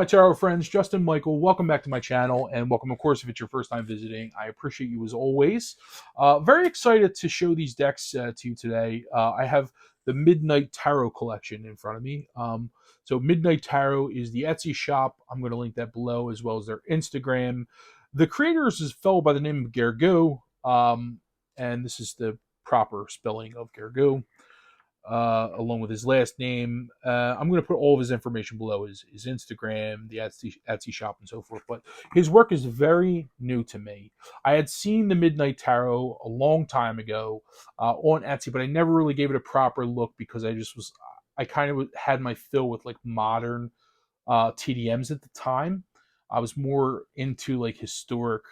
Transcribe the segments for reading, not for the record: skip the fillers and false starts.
my tarot friends, Justin Michael. Welcome back to my channel, and welcome, of course, if it's your first time visiting. I appreciate you as always. Very excited to show these decks to you today. I have the Midnight Tarot collection in front of me. So Midnight Tarot is the Etsy shop. I'm going to link that below, as well as their Instagram. The creators is a fellow by the name of Gergely, and this is the proper spelling of Gergely. Along with his last name. I'm going to put all of his information below, his Instagram, the Etsy shop, and so forth. But his work is very new to me. I had seen the Midnight Tarot a long time ago on Etsy, but I never really gave it a proper look because I kind of had my fill with like modern TDMs at the time. I was more into like historic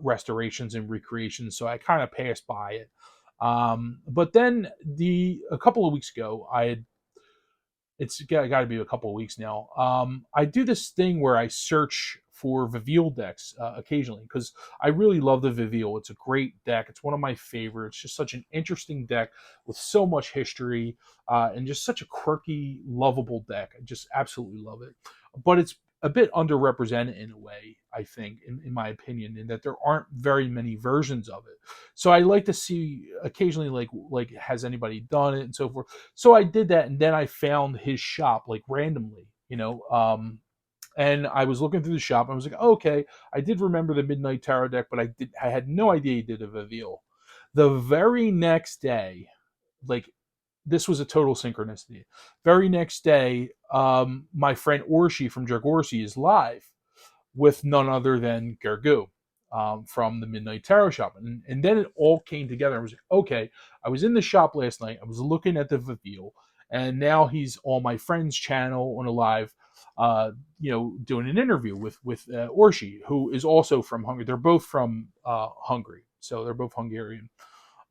restorations and recreations, so I kind of passed by it. But then a couple of weeks ago, it's got to be a couple of weeks now. I do this thing where I search for Vieville decks occasionally because I really love the Vieville. It's a great deck. It's one of my favorites. Just such an interesting deck with so much history and just such a quirky, lovable deck. I just absolutely love it. But it's a bit underrepresented in a way, I think, in my opinion, in that there aren't very many versions of it. So I like to see occasionally, like has anybody done it and so forth. So I did that, and then I found his shop like randomly, and I was looking through the shop, and I was like, okay, I did remember the Midnight Tarot deck, but I had no idea he did a Vieville. The very next day, like, this was a total synchronicity. Very next day, my friend Orshi from Dragorsi is live with none other than Gergely from the Midnight Tarot shop. And then it all came together. I was like, okay, I was in the shop last night. I was looking at the Vieville, and now he's on my friend's channel on a live, doing an interview with Orshi, who is also from Hungary. They're both from Hungary, so they're both Hungarian.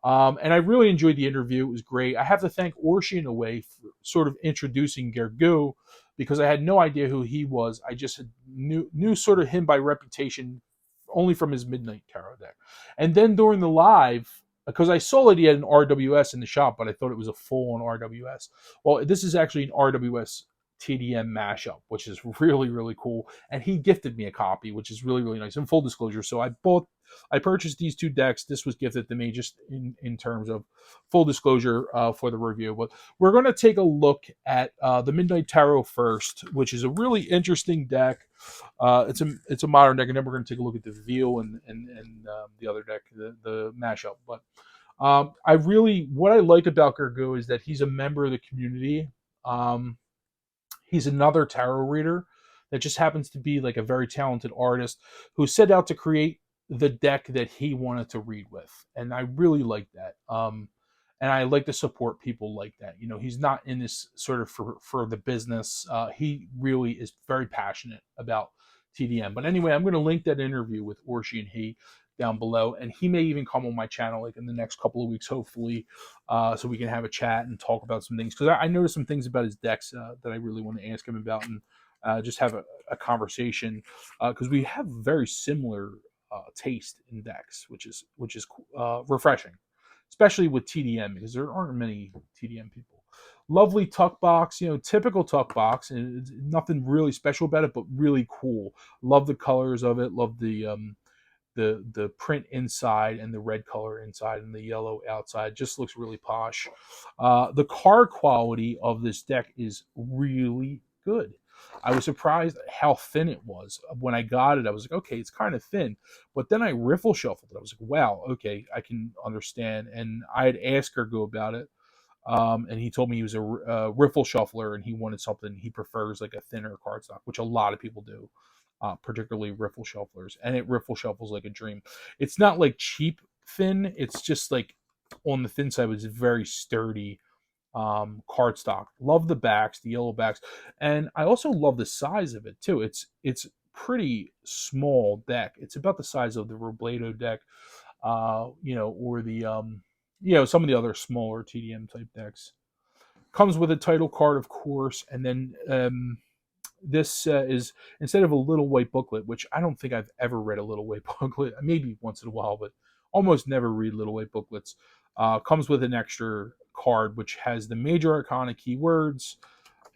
And I really enjoyed the interview. It was great. I have to thank Orshi in a way for sort of introducing Gergely because I had no idea who he was. I just knew sort of him by reputation only from his Midnight Tarot deck. And then during the live, because I saw that he had an RWS in the shop, but I thought it was a full-on RWS. Well, this is actually an RWS Tdm mashup, which is really, really cool. And he gifted me a copy, which is really, really nice. In full disclosure, so I purchased these two decks. This was gifted to me just in terms of full disclosure for the review. But we're going to take a look at the Midnight Tarot first, which is a really interesting deck. It's a modern deck, and then we're going to take a look at the Vieville and the other deck, the mashup. But what I like about Gergely is that he's a member of the community. He's another tarot reader that just happens to be like a very talented artist who set out to create the deck that he wanted to read with. And I really like that. And I like to support people like that. He's not in this sort of for the business. He really is very passionate about TDM. But anyway, I'm going to link that interview with Orshi and he down below, and he may even come on my channel like in the next couple of weeks, hopefully, so we can have a chat and talk about some things, because I noticed some things about his decks that I really want to ask him about, and just have a conversation, because we have very similar taste in decks, which is refreshing, especially with TDM, because there aren't many TDM people. Lovely tuck box, typical tuck box, and it's nothing really special about it, but really cool. Love the colors of it. Love the print inside and the red color inside and the yellow outside. Just looks really posh. The card quality of this deck is really good. I was surprised at how thin it was. When I got it, I was like, okay, it's kind of thin. But then I riffle shuffled it. I was like, wow, okay, I can understand. And I had asked Gergely about it. And he told me he was a riffle shuffler and he wanted something. He prefers like a thinner cardstock, which a lot of people do. Particularly riffle shufflers, and it riffle shuffles like a dream. It's not like cheap thin, it's just like on the thin side, it's very sturdy cardstock. Love the backs, the yellow backs, and I also love the size of it too. It's pretty small deck. It's about the size of the Robledo deck, or the some of the other smaller TDM type decks. Comes with a title card, of course, and then this is, instead of a little white booklet, which I don't think I've ever read a little white booklet, maybe once in a while, but almost never read little white booklets. Comes with an extra card, which has the major arcana keywords.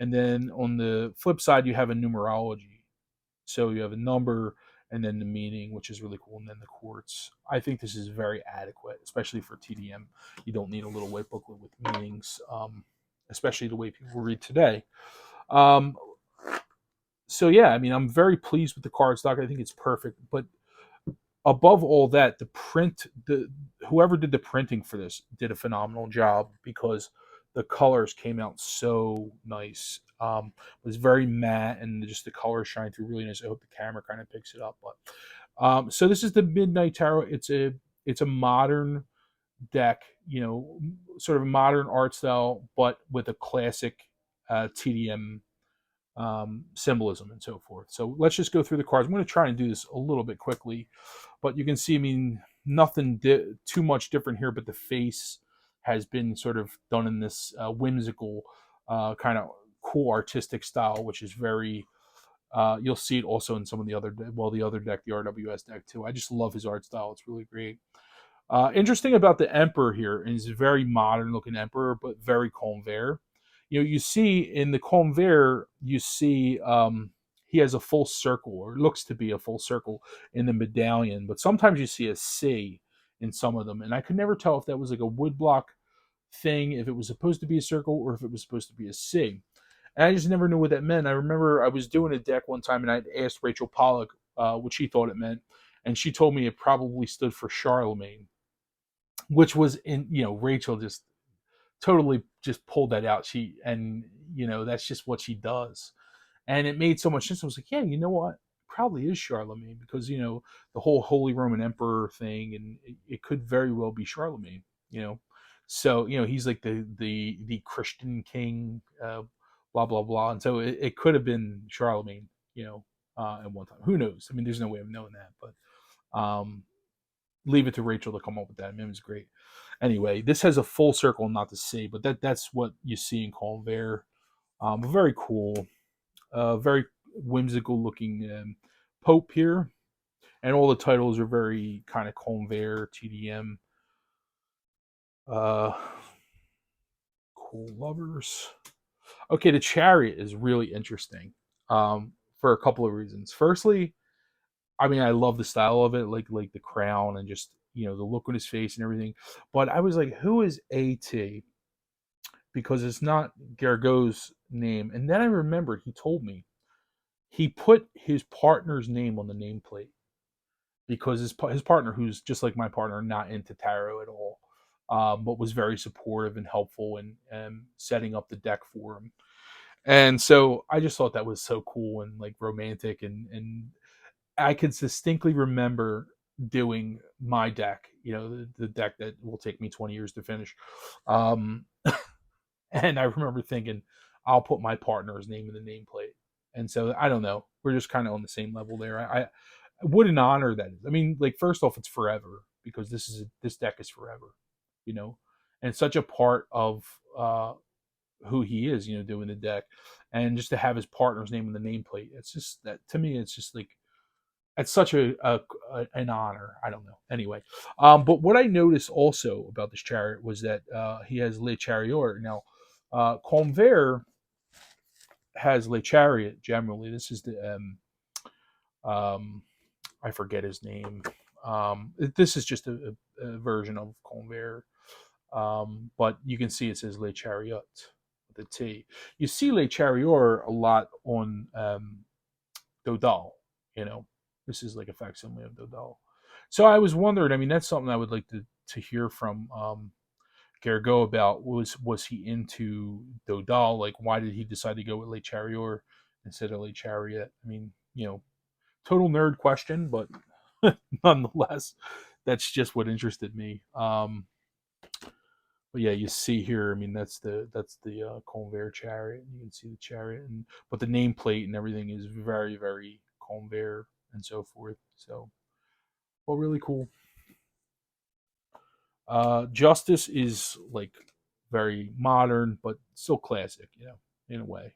And then on the flip side, you have a numerology So you have a number and then the meaning, which is really cool, and then the quartz. I think this is very adequate, especially for TDM. You don't need a little white booklet with meanings, especially the way people read today. Um, so yeah, I mean, I'm very pleased with the cardstock. I think it's perfect. But above all that, the whoever did the printing for this did a phenomenal job because the colors came out so nice. It was very matte and just the colors shine through really nice. I hope the camera kind of picks it up. But so this is the Midnight Tarot. It's a modern deck, sort of a modern art style, but with a classic TDM symbolism and so forth. So let's just go through the cards. I'm going to try and do this a little bit quickly, but you can see, I mean, nothing too much different here, but the face has been sort of done in this whimsical, kind of cool artistic style, which is very. You'll see it also in some of the other, the other deck, the RWS deck too. I just love his art style; it's really great. Interesting about the Emperor here is a very modern looking Emperor, but very convert. You see in the convert, you see he has a full circle, or looks to be a full circle in the medallion, but sometimes you see a C in some of them, and I could never tell if that was like a woodblock thing, if it was supposed to be a circle, or if it was supposed to be a C. And I just never knew what that meant. I remember I was doing a deck one time, and I asked Rachel Pollock what she thought it meant, and she told me it probably stood for Charlemagne, which was in, Rachel just totally just pulled that out. That's just what she does, and it made so much sense. I was like, yeah, you know what, probably is Charlemagne, because the whole Holy Roman Emperor thing, and it could very well be Charlemagne. So he's like the Christian king, blah blah blah, and so it could have been Charlemagne, at one time. Who knows? I mean, there's no way of knowing that, but leave it to Rachel to come up with that. I mean, it was great. Anyway, this has a full circle, not the C, but that's what you see in Convert. Very cool, very whimsical looking Pope here, and all the titles are very kind of Convert TDM. Uh, cool lovers. Okay, the Chariot is really interesting for a couple of reasons. Firstly, I mean, I love the style of it, like the crown and just the look on his face and everything. But I was like, who is AT? Because it's not Gergely's name. And then I remembered he told me he put his partner's name on the nameplate because his partner, who's just like my partner, not into tarot at all, but was very supportive and helpful in setting up the deck for him. And so I just thought that was so cool and like romantic, and I can distinctly remember doing my deck, the deck that will take me 20 years to finish. Um, and I remember thinking, I'll put my partner's name in the nameplate. And so I don't know. We're just kind of on the same level there. What an honor that is. I mean, like, first off, it's forever because this deck is forever, and it's such a part of who he is, doing the deck, and just to have his partner's name in the nameplate. It's just that to me, it's just like it's such an honor. I don't know. Anyway, but what I noticed also about this Chariot was that he has Le Chariot. Now, Convert has Le Chariot generally. This is the I forget his name. This is just a version of Convert, but you can see it says Le Chariot with a T. You see Le Chariot a lot on Dodal. This is like a facsimile of Dodal. So I was wondering. I mean, that's something I would like to hear from Gergely about. Was he into Dodal? Like, why did he decide to go with Le Chariot instead of Le Chariot? I mean, total nerd question, but nonetheless, that's just what interested me. But yeah, you see here. I mean, that's the Convert Chariot. You can see the chariot, but the nameplate and everything is very, very Convert and so forth. So, well, really cool. Justice is like very modern, but still classic, in a way.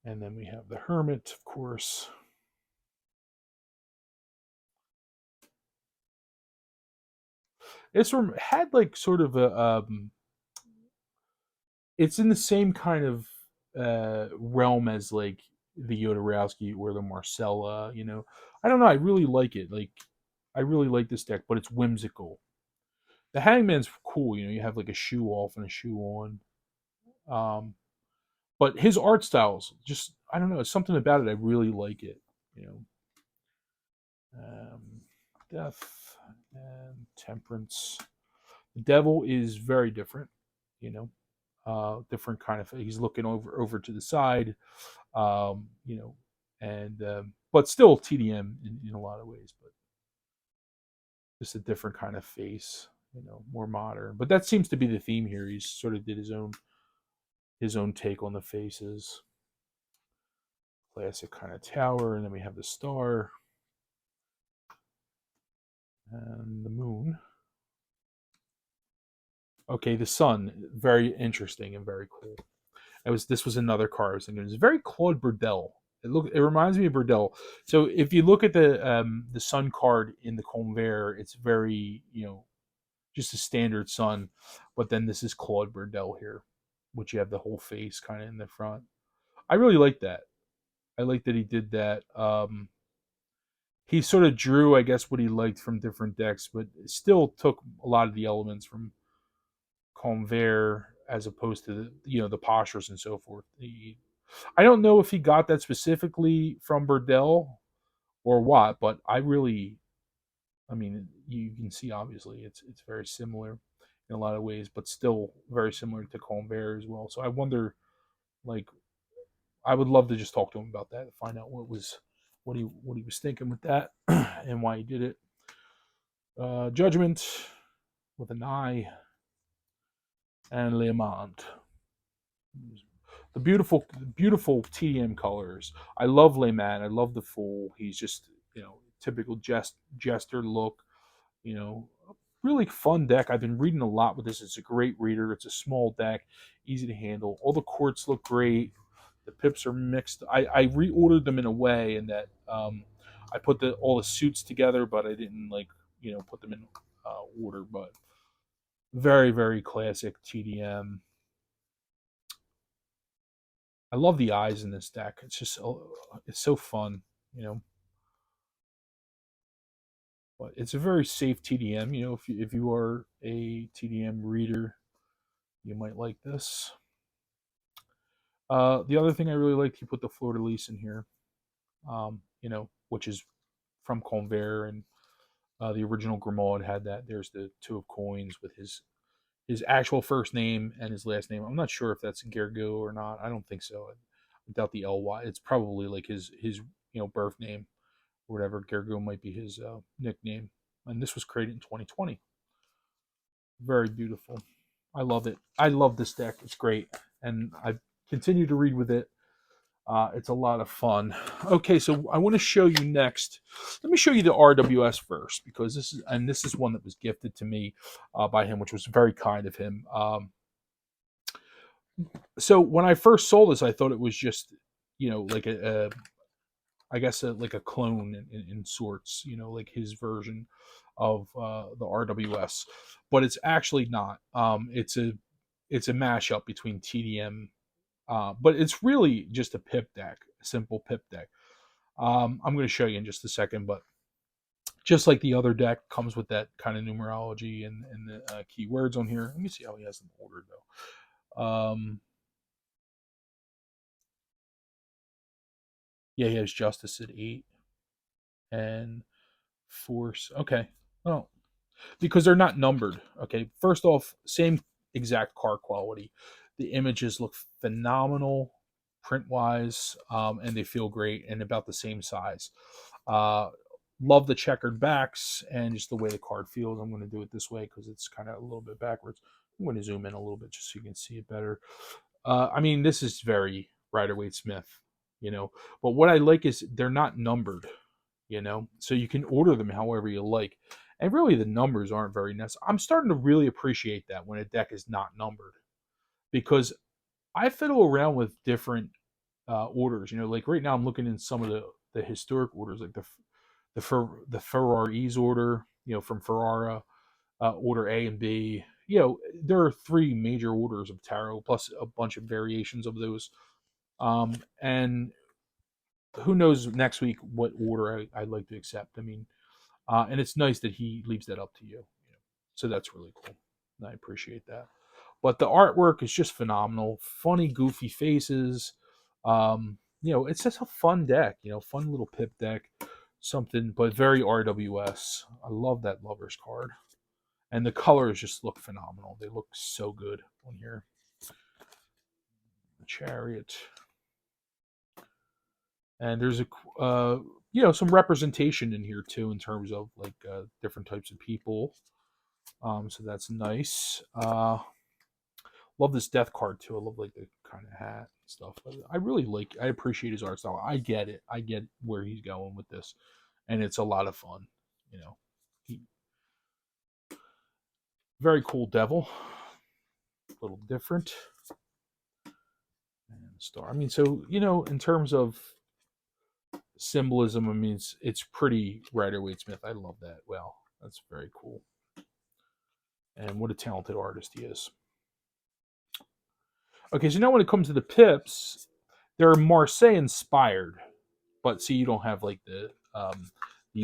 And then we have the Hermit, of course. It's had like sort of a it's in the same kind of realm as like the Jodorowsky or the Marcella. You know, I don't know. I really like it. Like, I really like this deck, but it's whimsical. The Hangman's cool. You know, you have like a shoe off and a shoe on. Um, but his art styles, just I don't know. It's something about it. I really like it. You know, Death and Temperance. The Devil is very different. You know, different kind of. He's looking over to the side. You know, and but still TDM in a lot of ways, but just a different kind of face. You know, more modern. But that seems to be the theme here. He's sort of did his own take on the faces. Classic kind of tower, and then we have the star and the moon. Okay, the sun, very interesting and very cool. This was another card I was thinking. It's very Claude Burdel. It reminds me of Burdel. So if you look at the sun card in the Convert, it's very, you know, just a standard sun, but then this is Claude Burdel here, which you have the whole face kind of in the front. I really like that. I like that he did that. He sort of drew, I guess, what he liked from different decks, but still took a lot of the elements from Convert as opposed to the, you know, the postures and so forth. I don't know if he got that specifically from Burdell or what, but I mean, you can see obviously it's very similar in a lot of ways, but still very similar to Convert as well. So I wonder, like, I would love to just talk to him about that and find out what he was thinking with that and why he did it. Judgment with an eye and Le Mans. The beautiful TM colors. I love Le Mans. I love the Fool. He's just, you know, typical jester look. You know, really fun deck. I've been reading a lot with this. It's a great reader. It's a small deck, easy to handle. All the courts look great. The pips are mixed. I reordered them in a way in that I put all the suits together, but I didn't, like, you know, put them in order. But very classic TDM. I love the eyes in this deck. It's just it's so fun, you know. But it's a very safe TDM. You know, if you are a TDM reader, you might like this. The other thing I really liked, he put the fleur de lis in here. You know, which is from Convert, and the original Grimaud had that. There's the two of coins with his actual first name and his last name. I'm not sure if that's Gergely or not. I don't think so. I doubt the LY. It's probably like his you know, birth name or whatever. Gergely might be his nickname. And this was created in 2020. Very beautiful. I love it. I love this deck. It's great, and I continue to read with it. It's a lot of fun. Okay, so I want to show you next. Let me show you the RWS first, because this is one that was gifted to me by him, which was very kind of him. So when I first saw this, I thought it was just, you know, like I guess like a clone in sorts, you know, like his version of the RWS, but it's actually not. It's a mashup between TDM, but it's really just a pip deck, a simple pip deck. I'm going to show you in just a second, but just like the other deck, comes with that kind of numerology and the keywords on here. Let me see how he has them ordered though. Yeah, he has Justice at 8 and Force. Okay. Oh, because they're not numbered. Okay. First off, same exact card quality. The images look phenomenal print wise, and they feel great and about the same size. Love the checkered backs and just the way the card feels. I'm going to do it this way because it's kind of a little bit backwards. I'm going to zoom in a little bit just so you can see it better. I mean, this is very Rider-Waite Smith, you know, but what I like is they're not numbered, you know, so you can order them however you like. And really, the numbers aren't very necessary. I'm starting to really appreciate that when a deck is not numbered, because I fiddle around with different orders. You know, like right now, I'm looking in some of the historic orders, like the Ferraris order, you know, from Ferrara, order A and B. You know, there are 3 major orders of tarot plus a bunch of variations of those. And who knows next week what order I'd like to accept. I mean, and it's nice that he leaves that up to you. So that's really cool. I appreciate that. But the artwork is just phenomenal. Funny, goofy faces. It's just a fun deck. Fun little pip deck. Something, but very RWS. I love that Lovers card. And the colors just look phenomenal. They look so good on here. The Chariot. And there's some representation in here too in terms of like different types of people. So that's nice. Love this death card too. I love like the kind of hat and stuff. I appreciate his art style. I get it. I get where he's going with this, and it's a lot of fun. Very cool devil. A little different. And star. I mean, so in terms of symbolism, I mean, it's pretty Rider-Waite-Smith. I love that. Well, that's very cool. And what a talented artist he is. Okay, so now when it comes to the pips, they're Marseille inspired, but see, you don't have like the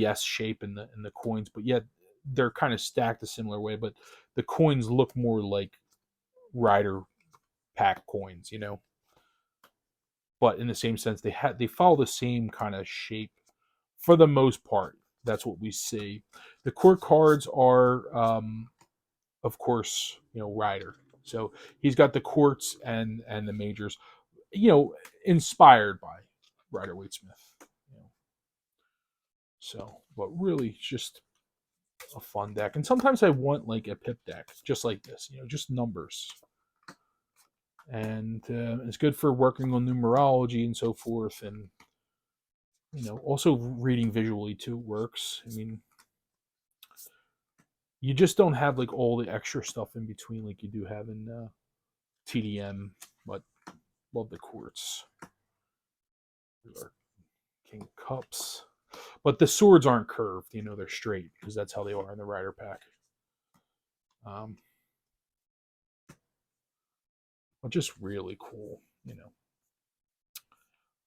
S shape in the coins, but yet they're kind of stacked a similar way. But the coins look more like Rider pack coins, But in the same sense, they follow the same kind of shape for the most part. That's what we see. The court cards are, of course, Rider. So he's got the courts and the majors, inspired by Rider-Waite-Smith. So, but really, just a fun deck. And sometimes I want like a pip deck, just like this, just numbers. And it's good for working on numerology and so forth. And, also reading visually too works. I mean, you just don't have like all the extra stuff in between like you do have in TDM, but love the quartz. Our King of Cups. But the swords aren't curved, they're straight because that's how they are in the Rider pack. But just really cool,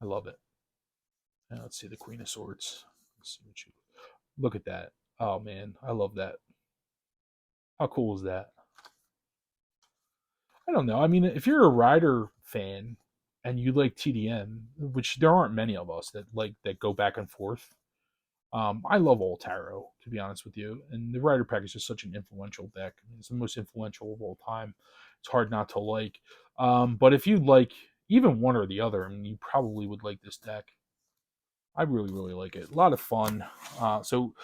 I love it. Now let's see the Queen of Swords. Let's see what you look at that. Oh man, I love that. How cool is that? I don't know. I mean, if you're a Rider fan and you like TDM, which there aren't many of us that go back and forth. I love all tarot, to be honest with you. And the Rider pack is just such an influential deck. It's the most influential of all time. It's hard not to like. But if you like even one or the other, I mean, you probably would like this deck. I really, really like it. A lot of fun. So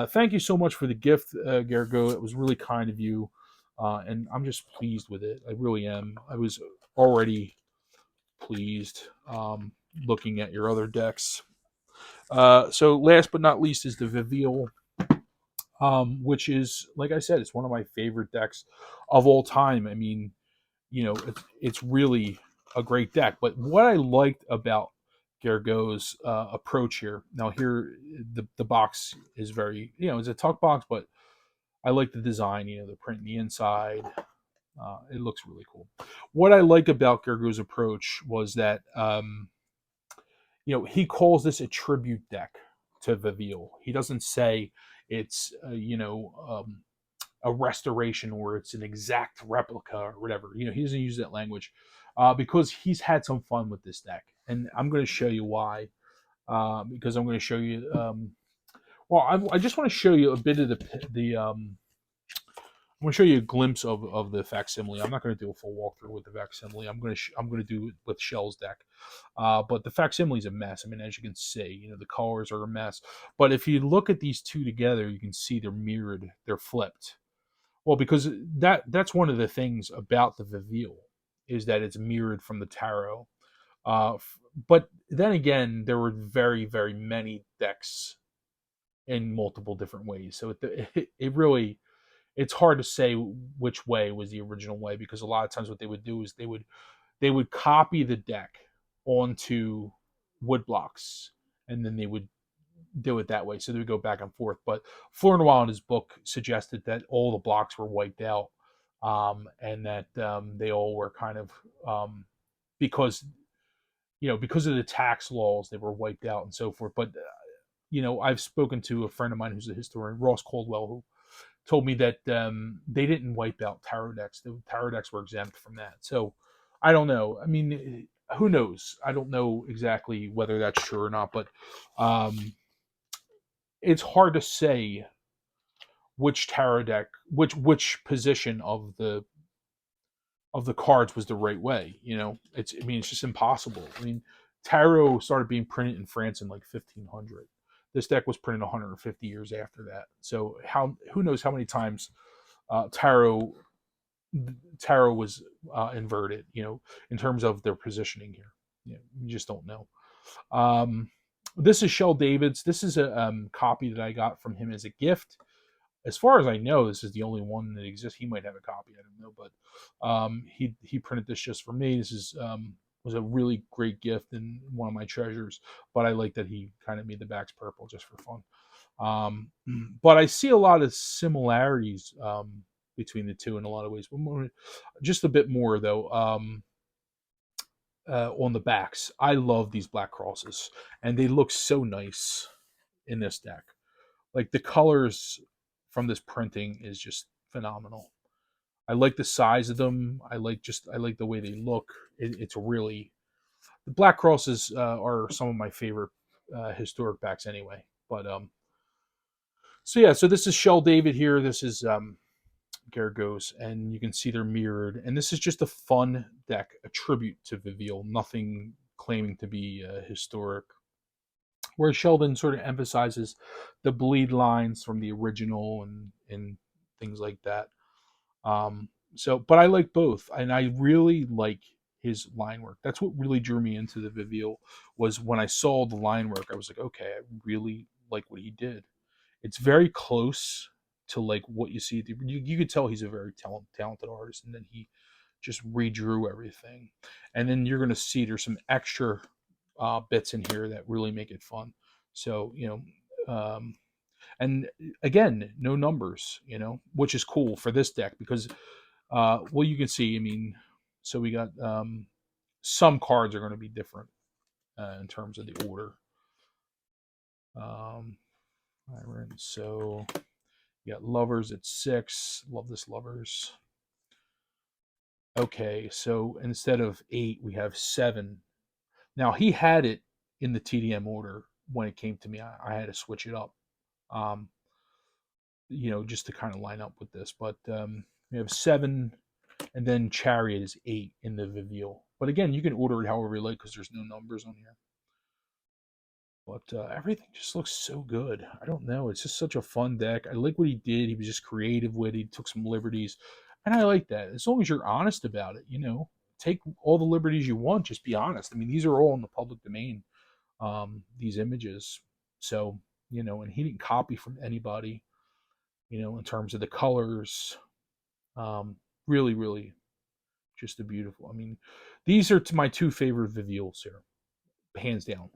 thank you so much for the gift, Gergo. It was really kind of you. And I'm just pleased with it. I really am. I was already pleased looking at your other decks. So last but not least is the Vieville, which is, like I said, it's one of my favorite decks of all time. I mean, it's really a great deck. But what I liked about Gergo's approach here, now here the box is very, it's a tuck box, but I like the design, the print in the inside. It looks really cool. What I like about Gergo's approach was that he calls this a tribute deck to Vieville. He doesn't say it's a restoration or it's an exact replica or whatever. He doesn't use that language because he's had some fun with this deck, and I'm going to show you why. Because I'm going to show you. I just want to show you a bit of the I'm going to show you a glimpse of the facsimile. I'm not going to do a full walkthrough with the facsimile. I'm going to do it with Shell's deck. But the facsimile is a mess. I mean, as you can see, the colors are a mess. But if you look at these two together, you can see they're mirrored. They're flipped. Well, because that's one of the things about the Vieville is that it's mirrored from the tarot. But then again, there were very, very many decks in multiple different ways. So it really, it's hard to say which way was the original way, because a lot of times what they would do is they would copy the deck onto wood blocks, and then they would do it that way. So they would go back and forth. But Fleur Noir in his book suggested that all the blocks were wiped out, and that they all were kind of because because of the tax laws, they were wiped out and so forth. But I've spoken to a friend of mine who's a historian, Ross Caldwell, who told me that they didn't wipe out tarot decks. The tarot decks were exempt from that. So I don't know. I mean, who knows? I don't know exactly whether that's true or not, but um, it's hard to say which tarot deck, which position of the cards was the right way. It's just impossible. I mean, tarot started being printed in France in like 1500. This deck was printed 150 years after that. So who knows how many times tarot was inverted, in terms of their positioning here. You just don't know. This is Shel David's. This is a copy that I got from him as a gift. As far as I know, this is the only one that exists. He might have a copy, I don't know, but he printed this just for me. This was a really great gift and one of my treasures. But I like that he kind of made the backs purple just for fun. But I see a lot of similarities between the two in a lot of ways. Just a bit more though. On the backs, I love these black crosses, and they look so nice in this deck. Like the colors from this printing is just phenomenal. I like the size of them. I like the way they look. It's really, the black crosses are some of my favorite historic backs anyway. But so yeah, so this is Shel David here. This is Gergely, and you can see they're mirrored. And this is just a fun deck, a tribute to Vieville, nothing claiming to be historic. Where Sheldon sort of emphasizes the bleed lines from the original and things like that. But I like both, and I really like his line work. That's what really drew me into the Vieville, was when I saw the line work. I was like, okay, I really like what he did. It's very close to like what you see. You could tell he's a very talented artist, and then he just redrew everything. And then you're going to see there's some extra bits in here that really make it fun. So, and again, no numbers, which is cool for this deck because, well, you can see, I mean, so we got some cards are going to be different in terms of the order. So you got Lovers at 6. Love this Lovers. Okay, so instead of 8, we have 7. Now he had it in the TDM order when it came to me. I had to switch it up, just to kind of line up with this. But we have 7, and then Chariot is 8 in the Vieville. But again, you can order it however you like because there's no numbers on here. But everything just looks so good. I don't know. It's just such a fun deck. I like what he did. He was just creative with it. He took some liberties. And I like that. As long as you're honest about it, take all the liberties you want. Just be honest. I mean, these are all in the public domain, these images. So, and he didn't copy from anybody, in terms of the colors. Really, really just a beautiful. I mean, these are my 2 favorite Vivilles here. Hands down.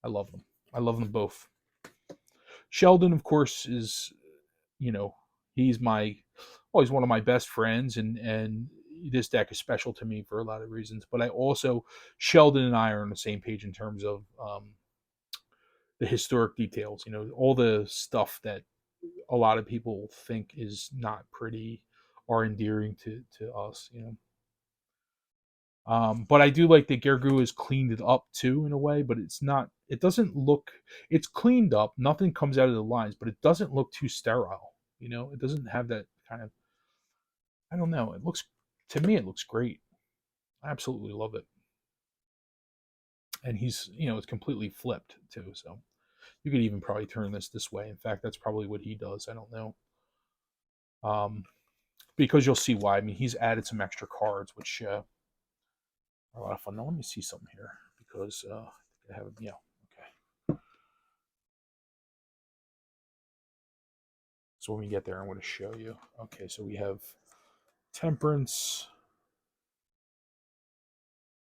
I love them. I love them both. Sheldon, of course, is, he's he's one of my best friends, and this deck is special to me for a lot of reasons. But Sheldon and I are on the same page in terms of the historic details. All the stuff that a lot of people think is not pretty or endearing to us. But I do like that Gergely has cleaned it up too in a way, but it doesn't look, it's cleaned up. Nothing comes out of the lines, but it doesn't look too sterile. It doesn't have that kind of, I don't know. To me, it looks great. I absolutely love it. And he's, it's completely flipped too. So you could even probably turn this way. In fact, that's probably what he does. I don't know. Because you'll see why. I mean, he's added some extra cards, which, are a lot of fun. Now let me see something here because I have, yeah, okay. So when we get there, I'm going to show you. Okay, so we have Temperance.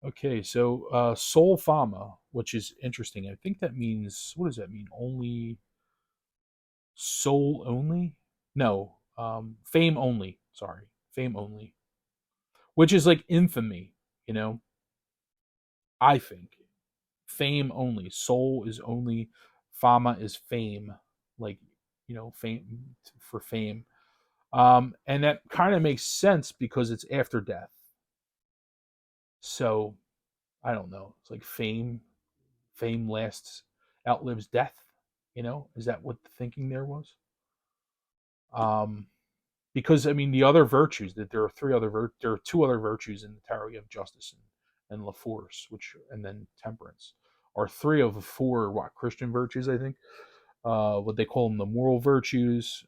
Okay, so Sol Fama, which is interesting. I think that means, what does that mean? Only soul only? No, fame only. Sorry, fame only. Which is like infamy, I think. Fame only. Soul is only. Fama is fame, like, fame for fame. And that kind of makes sense because it's after death. So I don't know. It's like fame lasts, outlives death. Is that what the thinking there was? Um, because I mean, the other virtues, that there are there are two other virtues in the tarot. You have justice and La Force, and then temperance are three of the four Christian virtues, I think. What they call them, the moral virtues.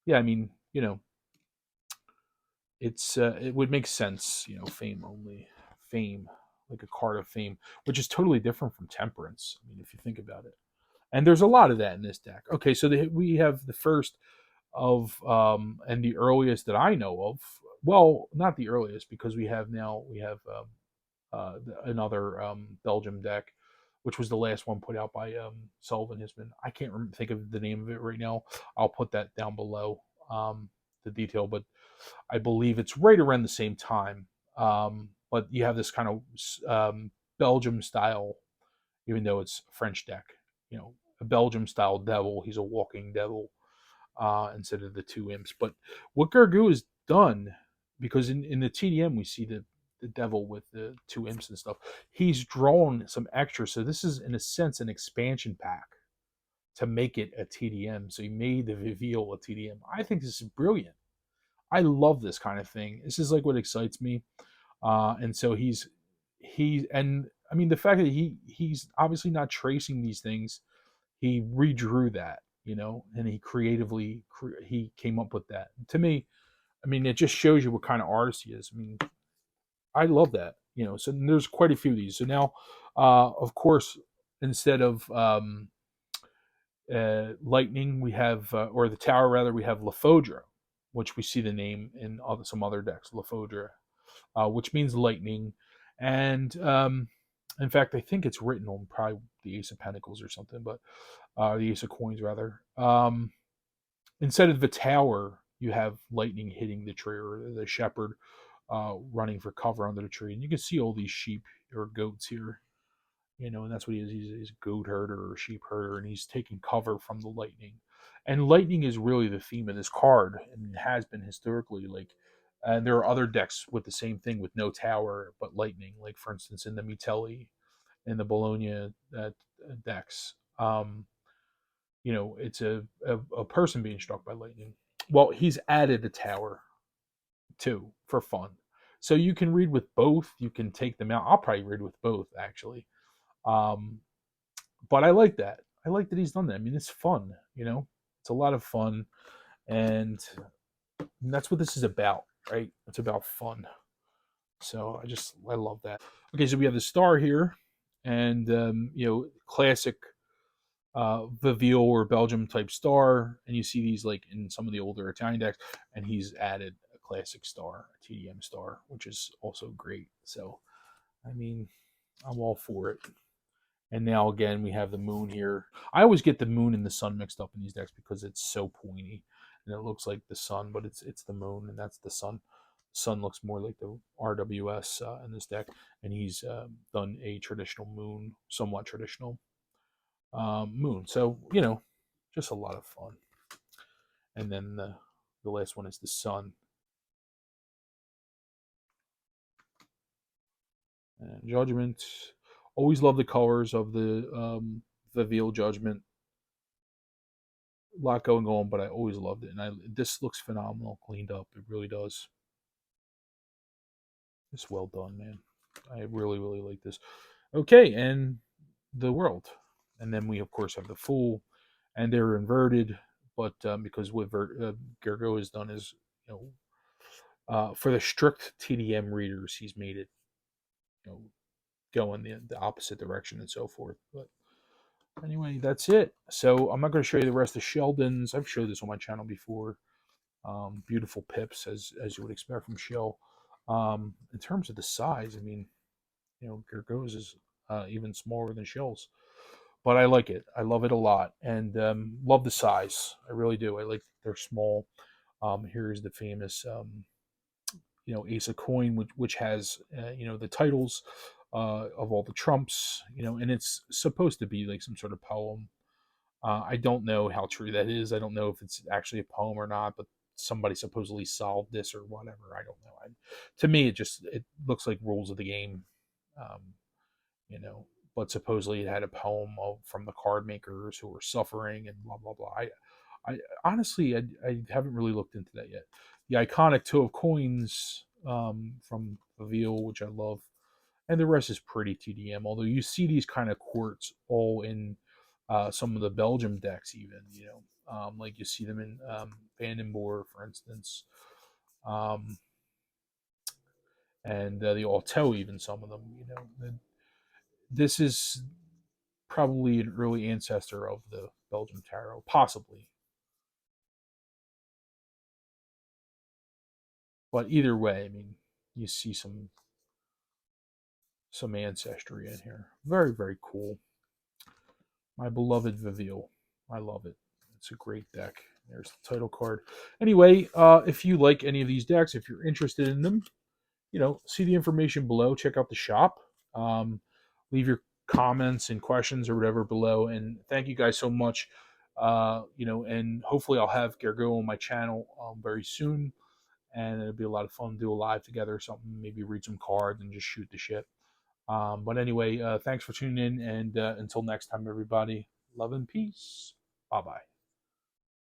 Yeah, I mean, it would make sense, fame only, fame, like a card of fame, which is totally different from temperance. I mean, if you think about it, and there's a lot of that in this deck. Okay, so we have the first of and the earliest that I know of. Well, not the earliest, because we have another Belgium deck, which was the last one put out by Sullivan Hisman. I can't think of the name of it right now. I'll put that down below, the detail, but I believe it's right around the same time. But you have this kind of Belgium style, even though it's a French deck. A Belgium style devil. He's a walking devil, instead of the two imps. But what Gergely has done, because in the TDM we see the devil with the two imps and stuff, he's drawn some extra. So this is, in a sense, an expansion pack to make it a TDM. So he made the Vieville a TDM. I think this is brilliant. I love this kind of thing. This is like what excites me. And so and I mean, the fact that he's obviously not tracing these things, he redrew that, and he creatively he came up with that. To me, I mean, it just shows you what kind of artist he is. I mean, I love that. So there's quite a few of these. So now, of course, instead of lightning, we have, or the tower rather, we have Lafodra, which we see the name in some other decks, Lafodra, which means lightning. And in fact, I think it's written on probably the Ace of Pentacles or something, but the Ace of Coins rather. Instead of the tower, you have lightning hitting the tree, or the shepherd running for cover under the tree. And you can see all these sheep or goats here, and that's what he is. He's a goat herder or sheep herder, and he's taking cover from the lightning. And lightning is really the theme of this card, and it has been historically. Like, and there are other decks with the same thing, with no tower but lightning. Like, for instance, in the Mitelli, in the Bologna decks, it's a person being struck by lightning. Well, he's added a tower too, for fun. So you can read with both. You can take them out. I'll probably read with both, actually. Um, but I like that. I like that he's done that. I mean, it's fun. It's a lot of fun, and that's what this is about, right? It's about fun. So I love that. Okay, so we have the star here, and classic Vieville or Belgium type star, and you see these like in some of the older Italian decks, and he's added a classic star, a TDM star, which is also great. So, I mean, I'm all for it. And now again, we have the moon here. I always get the moon and the sun mixed up in these decks because it's so pointy, and it looks like the sun, but it's the moon, and that's the sun. The sun looks more like the RWS in this deck, and he's done a traditional moon, somewhat traditional moon. So just a lot of fun. And then the last one is the sun. And Judgment. Always love the colors of the Vieville Judgment. A lot going on, but I always loved it. And this looks phenomenal, cleaned up. It really does. It's well done, man. I really, really like this. Okay, and the world. And then we, of course, have the Fool. And they're inverted, but because what Gergely has done is, for the strict TDM readers, he's made it, go in the opposite direction and so forth. But anyway, that's it. So I'm not going to show you the rest of Sheldon's. I've showed this on my channel before. Beautiful pips, as you would expect from Shell. In terms of the size, I mean, Gergely's is even smaller than Shell's. But I like it. I love it a lot, and love the size. I really do. I like they're small. Here's the famous, Ace of Coin, which has, the titles of all the Trumps, you know, and it's supposed to be like some sort of poem. I don't know how true that is. I don't know if it's actually a poem or not, but somebody supposedly solved this or whatever. I don't know. To me, it looks like rules of the game, um, you know. But supposedly it had a poem from the card makers who were suffering and blah blah blah. I honestly, I haven't really looked into that yet. The iconic two of coins from Vieville, which I love, and the rest is pretty TDM. Although you see these kind of quartz all in some of the Belgium decks, even you know, like you see them in Vandenborg, for instance, um, and the Alto, even some of them. You know, this is probably an early ancestor of the Belgian tarot, possibly. But either way, I mean, you see some ancestry in here. Very very cool. My beloved Vieville. I love it. It's a great deck. There's the title card. Anyway, if you like any of these decks, if you're interested in them, you know, see the information below. Check out the shop. Leave your comments and questions or whatever below. And thank you guys so much. You know, and hopefully I'll have Gergely on my channel very soon. And it'll be a lot of fun to do a live together or something. Maybe read some cards and just shoot the shit. But anyway, thanks for tuning in. And until next time, everybody, love and peace. Bye bye.